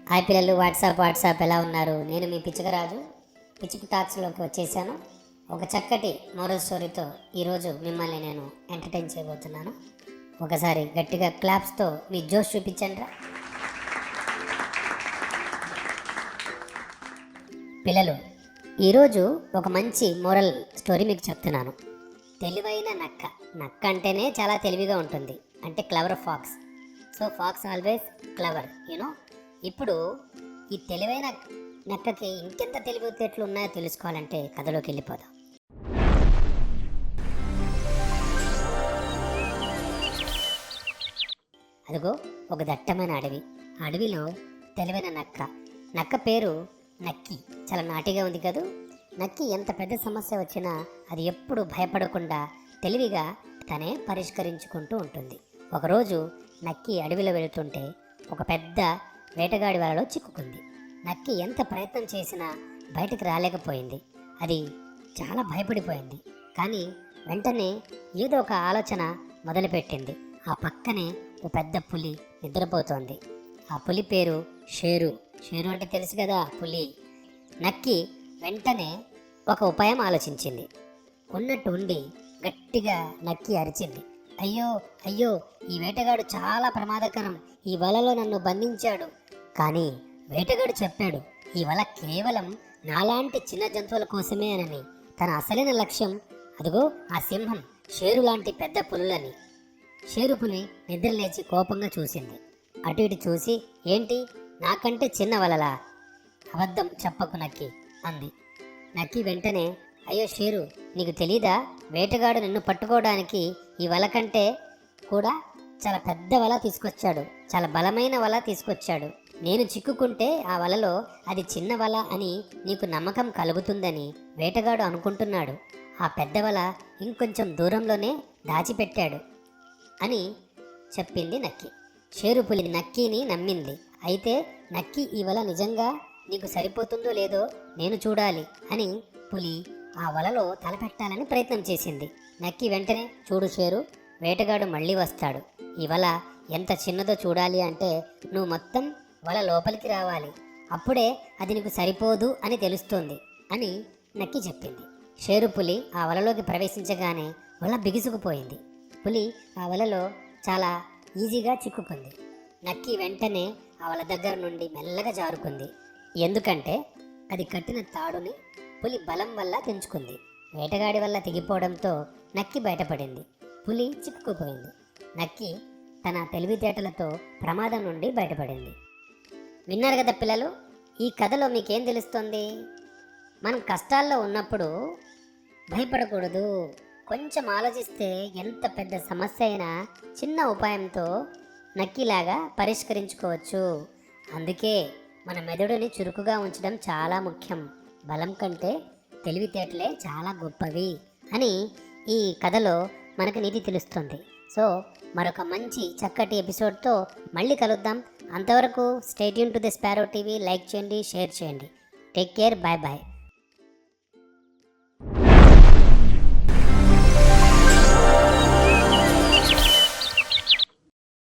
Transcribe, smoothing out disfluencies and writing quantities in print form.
Hi పిల్లలు, WhatsApp ఎలా ఉన్నారు? నేను మీ పిచ్చుకరాజు పిచ్చుకు టాక్స్లోకి వచ్చేసాను. ఒక చక్కటి మోరల్ స్టోరీతో ఈరోజు మిమ్మల్ని నేను ఎంటర్టైన్ చేయబోతున్నాను. ఒకసారి గట్టిగా క్లాప్స్తో మీ జోష్ చూపించండి రా పిల్లలు. ఈరోజు ఒక మంచి మోరల్ స్టోరీ మీకు చెప్తున్నాను. తెలివైన నక్క. నక్క అంటేనే చాలా తెలివిగా ఉంటుంది, అంటే clever fox. So fox always clever, you know. ఇప్పుడు ఈ తెలివైన నక్కకి ఇంకెంత తెలివితేటలు ఉన్నాయో తెలుసుకోవాలంటే కథలోకి వెళ్ళిపోదాం. అదిగో ఒక దట్టమైన అడవి. ఆ అడవిలో తెలివైన నక్క పేరు నక్కి. చాలా నాటిగా ఉంది కదూ. నక్కి ఎంత పెద్ద సమస్య వచ్చినా అది ఎప్పుడు భయపడకుండా తెలివిగా తనే పరిష్కరించుకుంటూ ఉంటుంది. ఒకరోజు నక్కి అడవిలో వెళుతుంటే ఒక పెద్ద వేటగాడి వలలో చిక్కుకుంది. నక్కి ఎంత ప్రయత్నం చేసినా బయటకు రాలేకపోయింది. అది చాలా భయపడిపోయింది. కానీ వెంటనే ఏదో ఒక ఆలోచన మొదలుపెట్టింది. ఆ పక్కనే ఒక పెద్ద పులి నిద్రపోతోంది. ఆ పులి పేరు షేరు. షేరు అంటే తెలుసు కదా, పులి. నక్కి వెంటనే ఒక ఉపాయం ఆలోచించింది. ఉన్నట్టు ఉండి గట్టిగా నక్కి అరిచింది, అయ్యో అయ్యో, ఈ వేటగాడు చాలా ప్రమాదకరం. ఈ వలలో నన్ను బంధించాడు. కానీ వేటగాడు చెప్పాడు, ఈ వల కేవలం నాలాంటి చిన్న జంతువుల కోసమే అని. తన అసలైన లక్ష్యం అదిగో ఆ సింహం, షేరు లాంటి పెద్ద పులులని. షేరు పులి నిద్రలేచి కోపంగా చూసింది. అటు ఇటు చూసి, ఏంటి, నాకంటే చిన్న వలలా? అబద్ధం చెప్పకు నక్కి అంది. నక్కి వెంటనే, అయ్యో షేరు, నీకు తెలీదా? వేటగాడు నిన్ను పట్టుకోవడానికి ఈ వల కంటే కూడా చాలా పెద్ద వల తీసుకొచ్చాడు. చాలా బలమైన వల తీసుకొచ్చాడు. నేను చిక్కుకుంటే ఆ వలలో అది చిన్న వల అని నీకు నమ్మకం కలుగుతుందని వేటగాడు అనుకుంటున్నాడు. ఆ పెద్ద వల ఇంకొంచెం దూరంలోనే దాచిపెట్టాడు అని చెప్పింది నక్కి. షేరుపులి నక్కిని నమ్మింది. అయితే నక్కి ఈ వల నిజంగా నీకు సరిపోతుందో లేదో నేను చూడాలి అని పులి ఆ వలలో తలపెట్టాలని ప్రయత్నం చేసింది. నక్కి వెంటనే, చూడు షేరు, వేటగాడు మళ్ళీ వస్తాడు. ఈ వల ఎంత చిన్నదో చూడాలి అంటే నువ్వు మొత్తం వల లోపలికి రావాలి. అప్పుడే అది నీకు సరిపోదు అని తెలుస్తోంది అని నక్కి చెప్పింది. షేరు పులి ఆ వలలోకి ప్రవేశించగానే వల బిగుసుకుపోయింది. పులి ఆ వలలో చాలా ఈజీగా చిక్కుకుంది. నక్కి వెంటనే ఆ వల దగ్గర నుండి మెల్లగా జారుకుంది. ఎందుకంటే అది కట్టిన తాడుని పులి బలం వల్ల తెంచుకుంది. వేటగాడి వల్ల తెగిపోవడంతో నక్కి బయటపడింది. పులి చిక్కుకుపోయింది. నక్కి తన తెలివితేటలతో ప్రమాదం నుండి బయటపడింది. విన్నారు కదా పిల్లలు, ఈ కథలో మీకేం తెలుస్తుంది? మనం కష్టాల్లో ఉన్నప్పుడు భయపడకూడదు. కొంచెం ఆలోచిస్తే ఎంత పెద్ద సమస్య అయినా చిన్న ఉపాయంతో నక్కిలాగా పరిష్కరించుకోవచ్చు. అందుకే మన మెదడుని చురుకుగా ఉంచడం చాలా ముఖ్యం. బలం కంటే తెలివితేటలే చాలా గొప్పవి అని ఈ కథలో మనకు నీతి తెలుస్తుంది. సో మరొక మంచి చక్కటి ఎపిసోడ్తో మళ్ళీ కలుద్దాం. అంతవరకు stay tune to the sparrow TV. Like చేయండి, షేర్ చేయండి. Take care, bye bye.